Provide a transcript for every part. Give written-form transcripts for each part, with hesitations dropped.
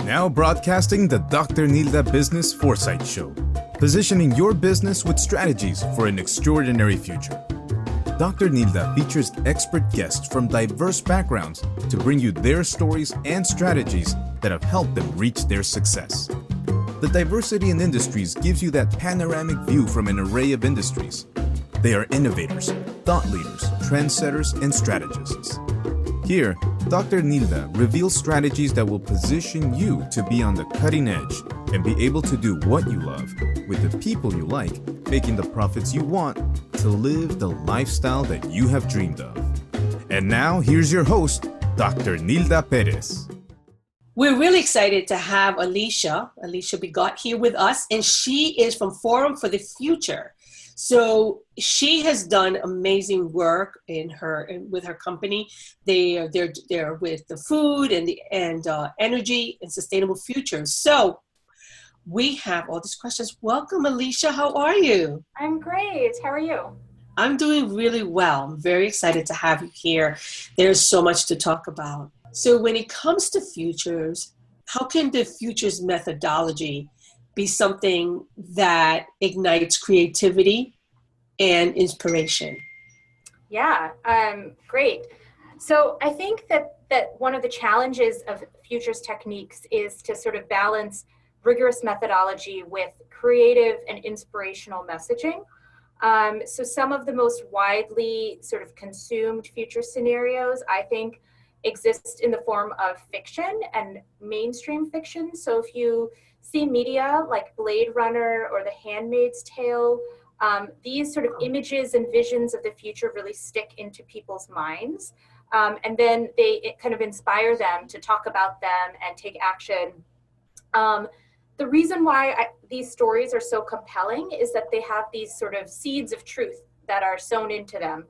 Now broadcasting the Dr. Nilda Business Foresight Show, positioning your business with strategies for an extraordinary future. Dr. Nilda features expert guests from diverse backgrounds to bring you their stories and strategies that have helped them reach their success. The diversity in industries gives you that panoramic view from an array of industries. They are innovators, thought leaders, trendsetters, and strategists. Here, Dr. Nilda reveals strategies that will position you to be on the cutting edge and be able to do what you love with the people you like, making the profits you want to live the lifestyle that you have dreamed of. And now, here's your host, Dr. Nilda Perez. We're really excited to have Alisha Bhagat here with us, and she is from Forum for the Future. So she has done amazing work with her company. They're with the food and energy and sustainable futures. So we have all these questions. Welcome, Alisha. How are you? I'm great. How are you? I'm doing really well. I'm very excited to have you here. There's so much to talk about. So when it comes to futures, how can the futures methodology be something that ignites creativity and inspiration? Yeah, great. So I think that one of the challenges of futures techniques is to sort of balance rigorous methodology with creative and inspirational messaging. So some of the most widely sort of consumed future scenarios, I think, exist in the form of fiction and mainstream fiction. So if you see media like Blade Runner or The Handmaid's Tale, these sort of images and visions of the future really stick into people's minds. And then it kind of inspire them to talk about them and take action. The reason why these stories are so compelling is that they have these sort of seeds of truth that are sown into them.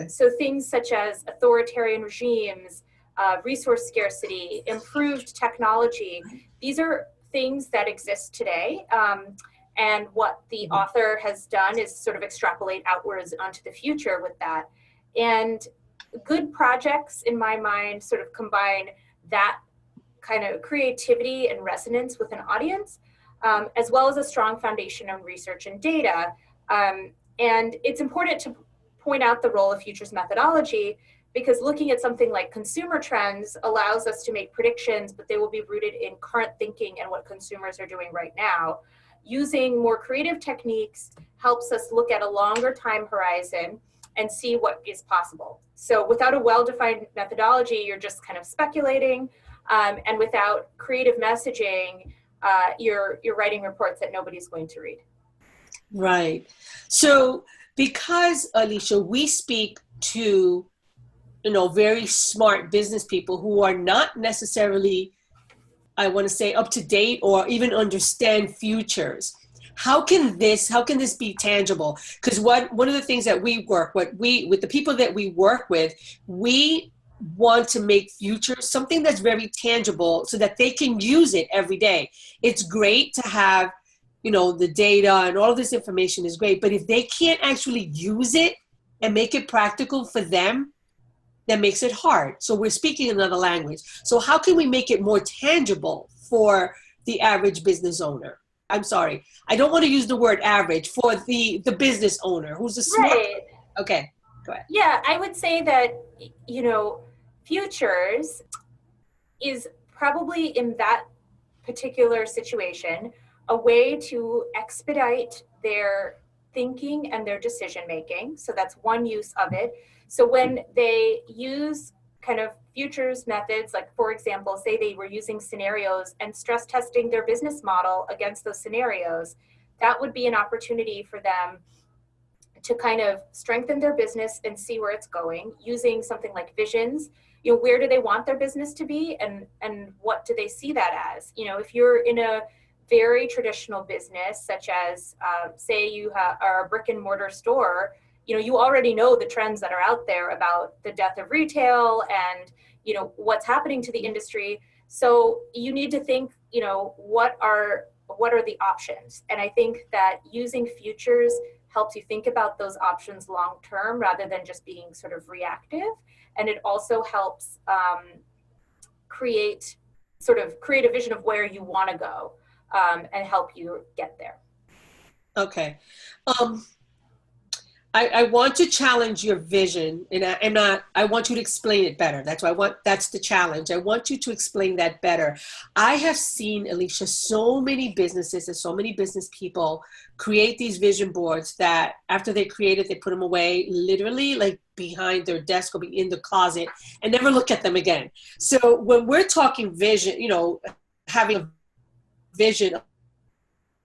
So things such as authoritarian regimes, resource scarcity, improved technology, these are things that exist today. And what the author has done is sort of extrapolate outwards onto the future with that. And good projects, in my mind, sort of combine that kind of creativity and resonance with an audience, as well as a strong foundation on research and data. And it's important to point out the role of futures methodology, because looking at something like consumer trends allows us to make predictions, but they will be rooted in current thinking and what consumers are doing right now. Using more creative techniques helps us look at a longer time horizon and see what is possible. So without a well-defined methodology, you're just kind of speculating, and without creative messaging, you're writing reports that nobody's going to read. Right. So because, Alisha, we speak to, very smart business people who are not necessarily, I want to say, up to date or even understand futures. How can this be tangible? Because one of the things that we work with the people that we work with, we want to make futures something that's very tangible so that they can use it every day. It's great to have, the data and all of this information is great, but if they can't actually use it and make it practical for them, that makes it hard. So we're speaking another language. So how can we make it more tangible for the average business owner? I'm sorry, I don't want to use the word average, for the business owner who's a smart. Right. Okay, go ahead. Yeah, I would say that, futures is probably in that particular situation a way to expedite their thinking and their decision making. So that's one use of it. So when they use kind of futures methods, like for example, say they were using scenarios and stress testing their business model against those scenarios, that would be an opportunity for them to kind of strengthen their business and see where it's going using something like visions. Where do they want their business to be, and what do they see that as? If you're in a very traditional business, such as say you are a brick and mortar store, you already know the trends that are out there about the death of retail and what's happening to the industry. So you need to think, what are the options? And I think that using futures helps you think about those options long term rather than just being sort of reactive. And it also helps create sort of create a vision of where you want to go, and help you get there. Okay. I want to challenge your vision, and I want you to explain it better. That's the challenge. I want you to explain that better. I have seen, Alisha, so many businesses and so many business people create these vision boards that after they create it, they put them away, literally like behind their desk or in the closet, and never look at them again. So when we're talking vision, having a vision of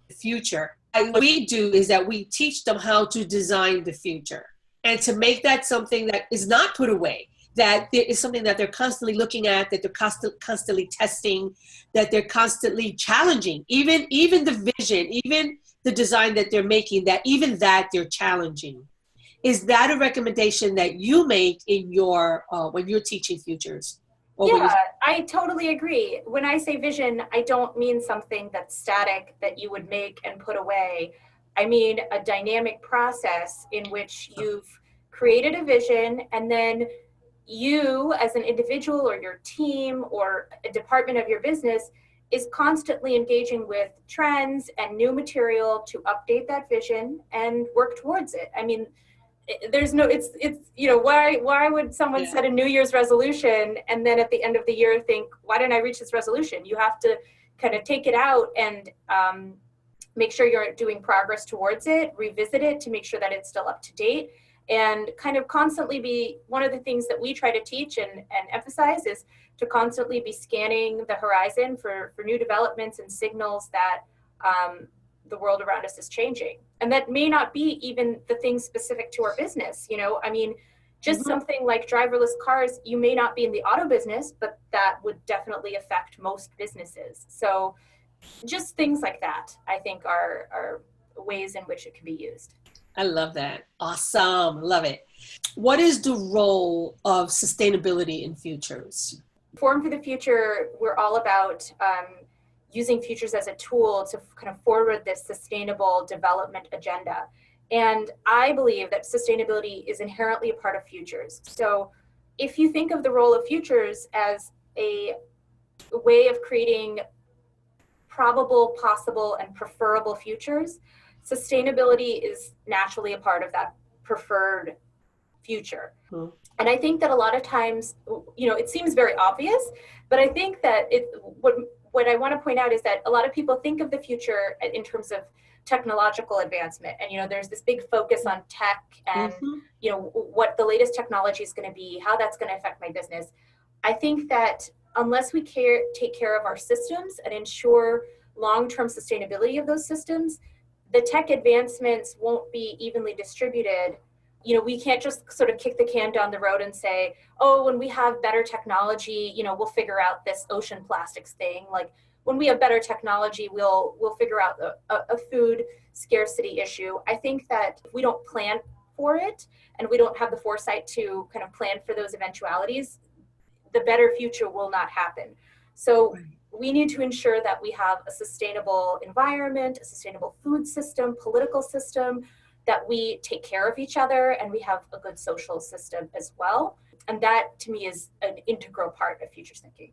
the future, what we do is that we teach them how to design the future and to make that something that is not put away, that there is something that they're constantly looking at, that they're constantly testing, that they're constantly challenging, even the vision, even the design that they're making, that they're challenging. Is that a recommendation that you make in your, when you're teaching futures? Yeah, I totally agree. When I say vision, I don't mean something that's static that you would make and put away. I mean a dynamic process in which you've created a vision, and then you as an individual or your team or a department of your business is constantly engaging with trends and new material to update that vision and work towards it. I mean, there's no, it's why would someone set a New Year's resolution and then at the end of the year think, why didn't I reach this resolution? You have to kind of take it out and make sure you're doing progress towards it, revisit it to make sure that it's still up to date, and kind of constantly be, one of the things that we try to teach and emphasize is to constantly be scanning the horizon for new developments and signals that the world around us is changing. And that may not be even the things specific to our business, I mean, just something like driverless cars, you may not be in the auto business, but that would definitely affect most businesses. So just things like that, I think are ways in which it can be used. I love that. Awesome. Love it. What is the role of sustainability in futures? Forum for the Future, we're all about using futures as a tool to kind of forward this sustainable development agenda. And I believe that sustainability is inherently a part of futures. So if you think of the role of futures as a way of creating probable, possible, and preferable futures, sustainability is naturally a part of that preferred future. And I think that a lot of times, it seems very obvious, but I think that what I want to point out is that a lot of people think of the future in terms of technological advancement. And, there's this big focus on tech and, what the latest technology is going to be, how that's going to affect my business. I think that unless we take care of our systems and ensure long-term sustainability of those systems, the tech advancements won't be evenly distributed. We can't just sort of kick the can down the road and say, oh, when we have better technology, we'll figure out this ocean plastics thing. Like when we have better technology, we'll figure out a food scarcity issue. I think that if we don't plan for it and we don't have the foresight to kind of plan for those eventualities, the better future will not happen. So we need to ensure that we have a sustainable environment, a sustainable food system, political system, that we take care of each other, and we have a good social system as well. And that, to me, is an integral part of futures thinking.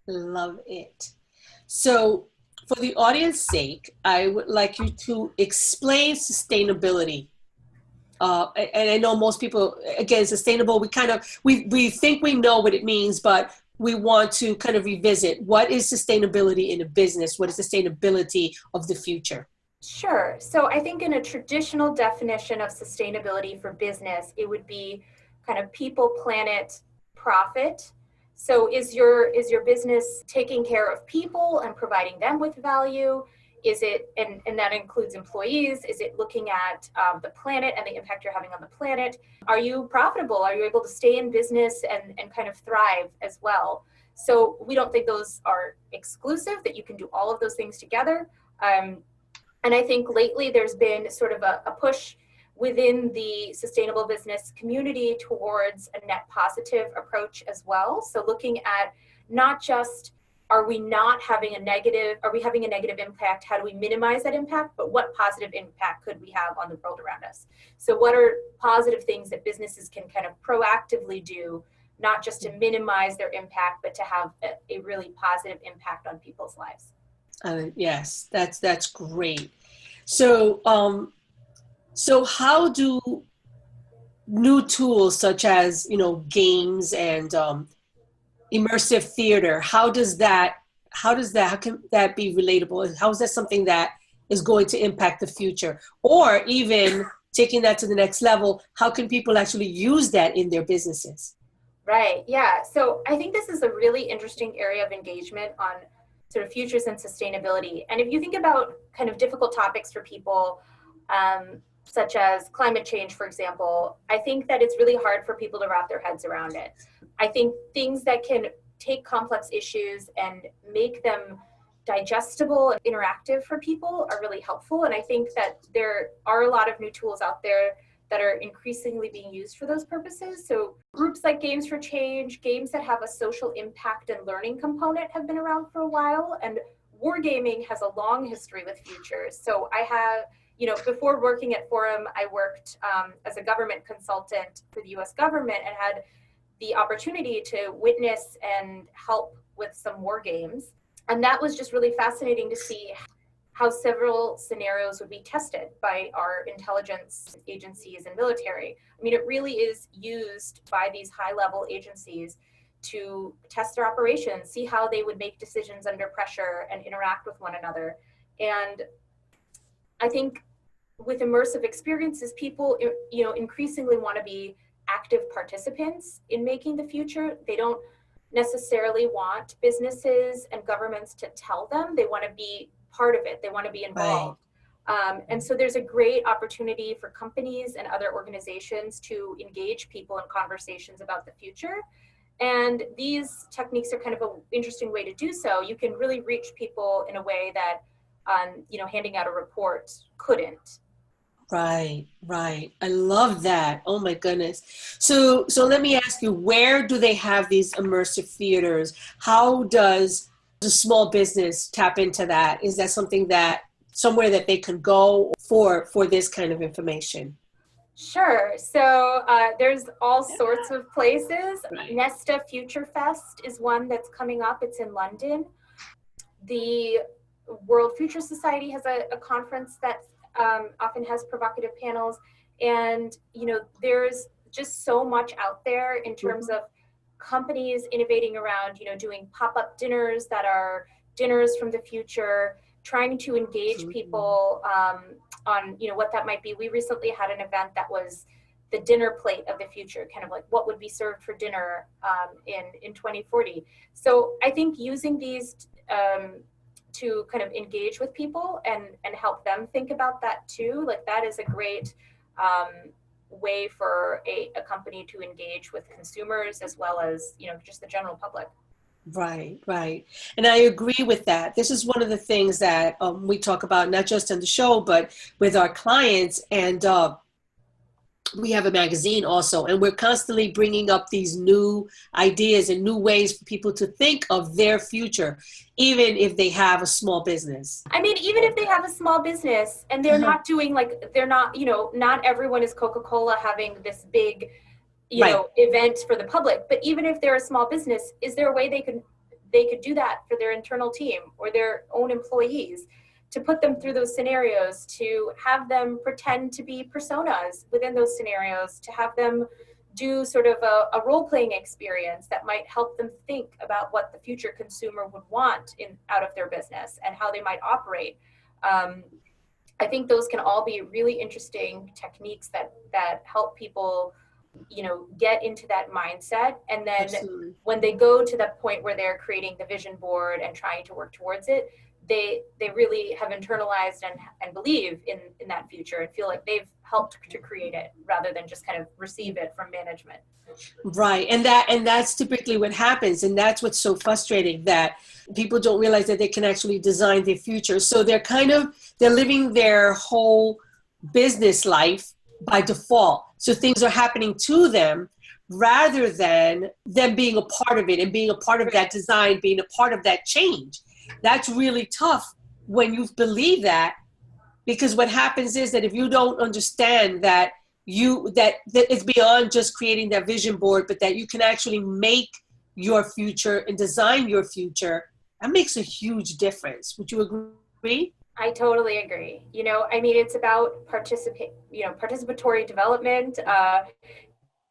Love it. So for the audience's sake, I would like you to explain sustainability. And I know most people, again, sustainable, we think we know what it means, but we want to kind of revisit, what is sustainability in a business? What is sustainability of the future? Sure. So I think in a traditional definition of sustainability for business, it would be kind of people, planet, profit. So is your business taking care of people and providing them with value? Is it, and that includes employees, is it looking at the planet and the impact you're having on the planet? Are you profitable? Are you able to stay in business and kind of thrive as well? So we don't think those are exclusive, that you can do all of those things together. And I think lately there's been sort of a push within the sustainable business community towards a net positive approach as well. So looking at not just, are we having a negative impact? How do we minimize that impact? But what positive impact could we have on the world around us? So what are positive things that businesses can kind of proactively do not just to minimize their impact, but to have a really positive impact on people's lives. Yes, that's great. So, so how do new tools such as, games and immersive theater, how can that be relatable? How is that something that is going to impact the future? Or even taking that to the next level, how can people actually use that in their businesses? Right, yeah. So I think this is a really interesting area of engagement on sort of futures and sustainability. And if you think about kind of difficult topics for people, such as climate change, for example, I think that it's really hard for people to wrap their heads around it. I think things that can take complex issues and make them digestible and interactive for people are really helpful. And I think that there are a lot of new tools out there that are increasingly being used for those purposes. So groups like Games for Change, games that have a social impact and learning component have been around for a while. And wargaming has a long history with futures. So I have, before working at Forum, I worked as a government consultant for the US government and had the opportunity to witness and help with some war games. And that was just really fascinating to see how several scenarios would be tested by our intelligence agencies and military. I mean, it really is used by these high-level agencies to test their operations, see how they would make decisions under pressure and interact with one another. And I think with immersive experiences, people, increasingly want to be active participants in making the future. They don't necessarily want businesses and governments to tell them. They want to be part of it. They want to be involved. Right. And so there's a great opportunity for companies and other organizations to engage people in conversations about the future. And these techniques are kind of an interesting way to do so. You can really reach people in a way that, handing out a report couldn't. Right. I love that. Oh my goodness. So let me ask you, where do they have these immersive theaters? How does the small business tap into that? Is that somewhere that they can go for this kind of information? Sure. So there's all sorts of places. Right. Nesta Future Fest is one that's coming up. It's in London. The World Future Society has a conference that often has provocative panels. And, there's just so much out there in terms of companies innovating around, doing pop-up dinners that are dinners from the future, trying to engage people on, what that might be. We recently had an event that was the dinner plate of the future, kind of like what would be served for dinner in 2040. So I think using these to kind of engage with people and help them think about that too, like that is a great way for a company to engage with consumers as well as, just the general public. Right. And I agree with that. This is one of the things that we talk about, not just on the show, but with our clients. And we have a magazine also, and we're constantly bringing up these new ideas and new ways for people to think of their future, even if they have a small business. I mean, even if they have a small business and they're not doing not everyone is Coca-Cola having this big, event for the public. But even if they're a small business, is there a way they could do that for their internal team or their own employees? To put them through those scenarios, to have them pretend to be personas within those scenarios, to have them do sort of a role-playing experience that might help them think about what the future consumer would want out of their business and how they might operate. I think those can all be really interesting techniques that help people, get into that mindset. And then Absolutely. When they go to that point where they're creating the vision board and trying to work towards it, they really have internalized and believe in that future and feel like they've helped to create it rather than just kind of receive it from management. Right. And that's typically what happens. And that's what's so frustrating, that people don't realize that they can actually design their future. So they're living their whole business life by default. So things are happening to them rather than them being a part of it and being a part of that design, being a part of that change. That's really tough when you believe that, because what happens is that if you don't understand that that it's beyond just creating that vision board, but that you can actually make your future and design your future. That makes a huge difference. Would you agree? I totally agree. I mean, it's about participatory development,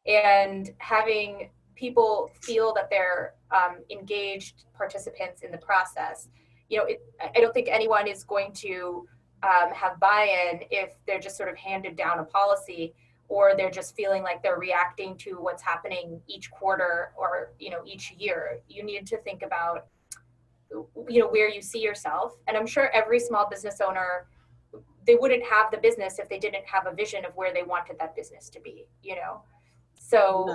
and having people feel that they're engaged participants in the process. I don't think anyone is going to have buy-in if they're just sort of handed down a policy, or they're just feeling like they're reacting to what's happening each quarter or each year. You need to think about where you see yourself. And I'm sure every small business owner, they wouldn't have the business if they didn't have a vision of where they wanted that business to be. So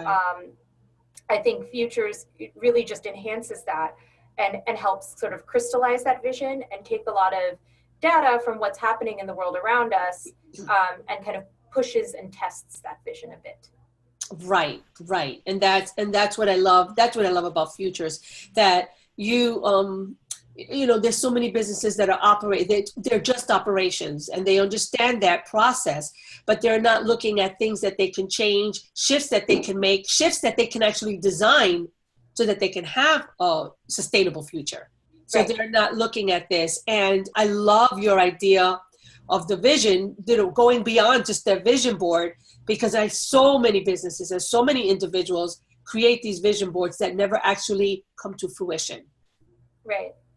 I think Futures really just enhances that and helps sort of crystallize that vision and take a lot of data from what's happening in the world around us, and kind of pushes and tests that vision a bit. Right. And that's what I love. That's what I love about Futures, that there's so many businesses that are they're just operations, and they understand that process, but they're not looking at things that they can change, shifts that they can make, shifts that they can actually design so that they can have a sustainable future. So right. They're not looking at this. And I love your idea of the vision, going beyond just their vision board, because I have so many businesses and so many individuals create these vision boards that never actually come to fruition.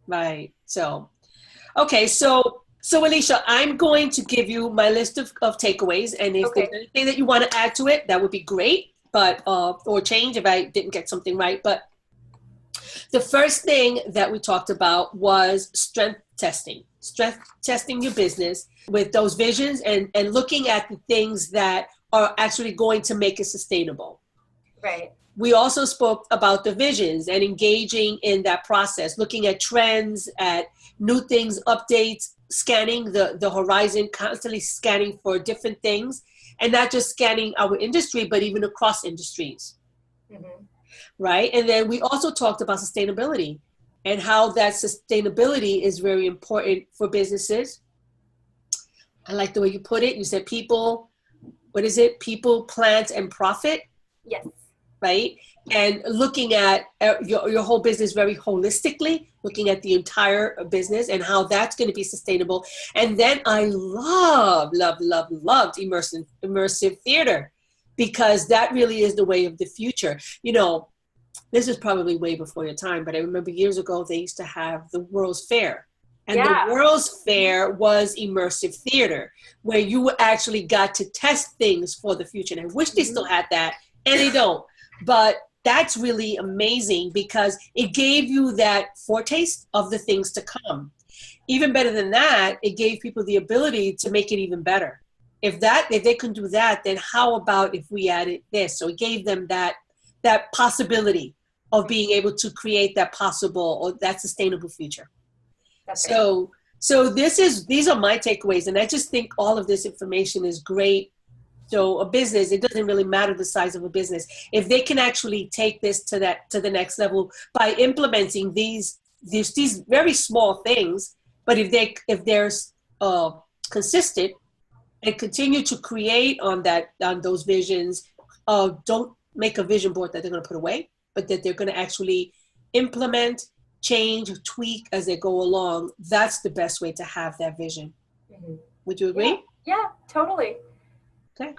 Right. So, okay. So Alisha, I'm going to give you my list of takeaways. And if there's anything that you want to add to it, that would be great. But, or change if I didn't get something right. But the first thing that we talked about was strength testing your business with those visions and looking at the things that are actually going to make it sustainable. Right. We also spoke about the visions and engaging in that process, looking at trends, at new things, updates, scanning the horizon, constantly scanning for different things, and not just scanning our industry, but even across industries. Mm-hmm. Right? And then we also talked about sustainability and how that sustainability is very important for businesses. I like the way you put it. You said people, what is it? People, plant, and profit. Yes. Right? And looking at your whole business very holistically, looking at the entire business and how that's going to be sustainable. And then I loved immersive theater, because that really is the way of the future. This is probably way before your time, but I remember years ago, they used to have the World's Fair. And the World's Fair was immersive theater, where you actually got to test things for the future. And I wish they still had that, and they don't. But that's really amazing, because it gave you that foretaste of the things to come. Even better than that, it gave people the ability to make it even better. If they can do that, then how about if we added this? So it gave them that possibility of being able to create that possible or that sustainable future. That's so these are my takeaways, and I just think all of this information is great. So a business, it doesn't really matter the size of a business. If they can actually take this to the next level by implementing these very small things, but if they're consistent and continue to create on those visions, don't make a vision board that they're going to put away, but that they're going to actually implement, change, tweak as they go along. That's the best way to have that vision. Mm-hmm. Would you agree? Yeah, totally. Okay.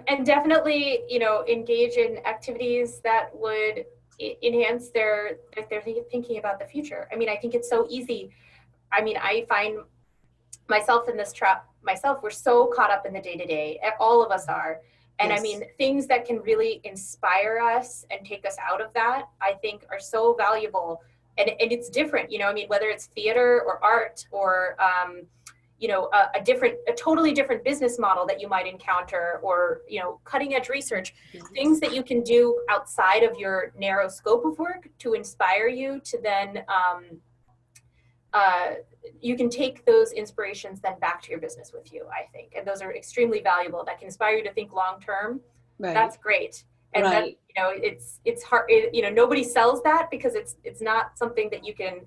And definitely, engage in activities that would enhance their thinking about the future. I mean, I think it's so easy. I mean, I find myself in this trap myself. We're so caught up in the day-to-day. All of us are. And yes. I mean, things that can really inspire us and take us out of that, I think are so valuable. And it's different, I mean, whether it's theater or art or, a totally different business model that you might encounter, or, cutting edge research, things that you can do outside of your narrow scope of work to inspire you to then, you can take those inspirations then back to your business with you, I think. And those are extremely valuable. That can inspire you to think long-term. Right. That's great. And right. That, it's hard, nobody sells that because it's not something that you can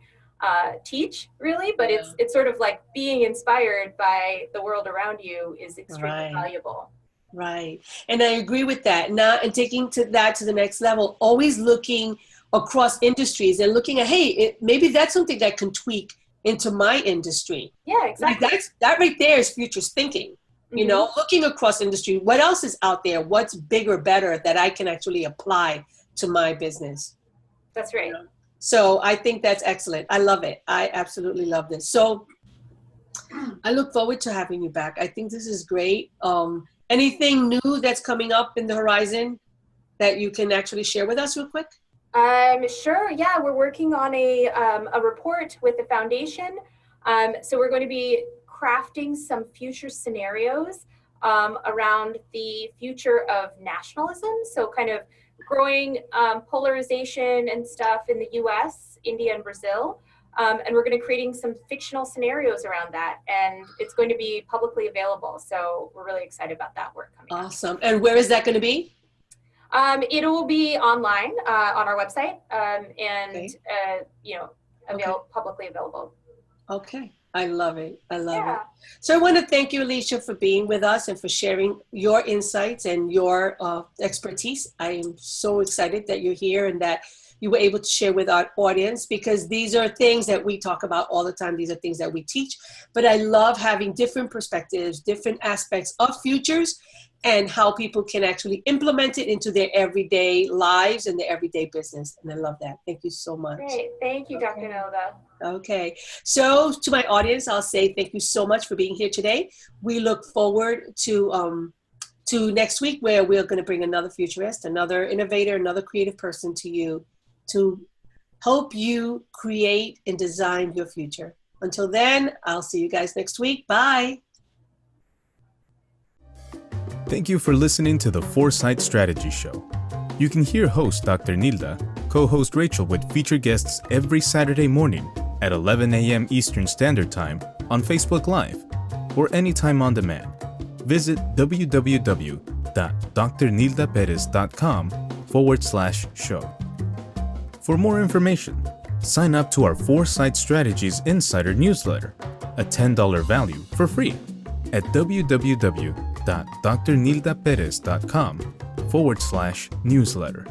teach really, but it's sort of like being inspired by the world around you is extremely valuable. Right. And I agree with that. Now, and taking that to the next level, always looking across industries and looking at, hey, maybe that's something that can tweak into my industry. Yeah, exactly. Like that right there is futurist thinking. You know, looking across industry, what else is out there? What's bigger, better that I can actually apply to my business? That's right. You know? So I think that's excellent. I love it. I absolutely love this. So I look forward to having you back. I think this is great. Anything new that's coming up in the horizon that you can actually share with us real quick? Sure. Yeah, we're working on a report with the foundation. So we're going to be crafting some future scenarios around the future of nationalism. So kind of growing polarization and stuff in the US, India, and Brazil. And we're going to creating some fictional scenarios around that. And it's going to be publicly available. So we're really excited about that work coming up. Awesome. And where is that going to be? It will be online on our website publicly available. Okay. I love it. I love it. So I want to thank you, Alisha, for being with us and for sharing your insights and your expertise. I am so excited that you're here and that you were able to share with our audience, because these are things that we talk about all the time. These are things that we teach, but I love having different perspectives, different aspects of futures and how people can actually implement it into their everyday lives and their everyday business. And I love that. Thank you so much. Great. Thank you, Dr. Nilda. Okay. So to my audience, I'll say thank you so much for being here today. We look forward to next week, where we're going to bring another futurist, another innovator, another creative person to you to help you create and design your future. Until then, I'll see you guys next week. Bye. Thank you for listening to the Foresight Strategy Show. You can hear host Dr. Nilda, co-host Rachel with featured guests every Saturday morning at 11 a.m. Eastern Standard Time on Facebook Live or anytime on demand. Visit www.drnildaperez.com/show. For more information, sign up to our Foresight Strategies Insider newsletter, a $10 value for free at www.drnildaperez.com/newsletter.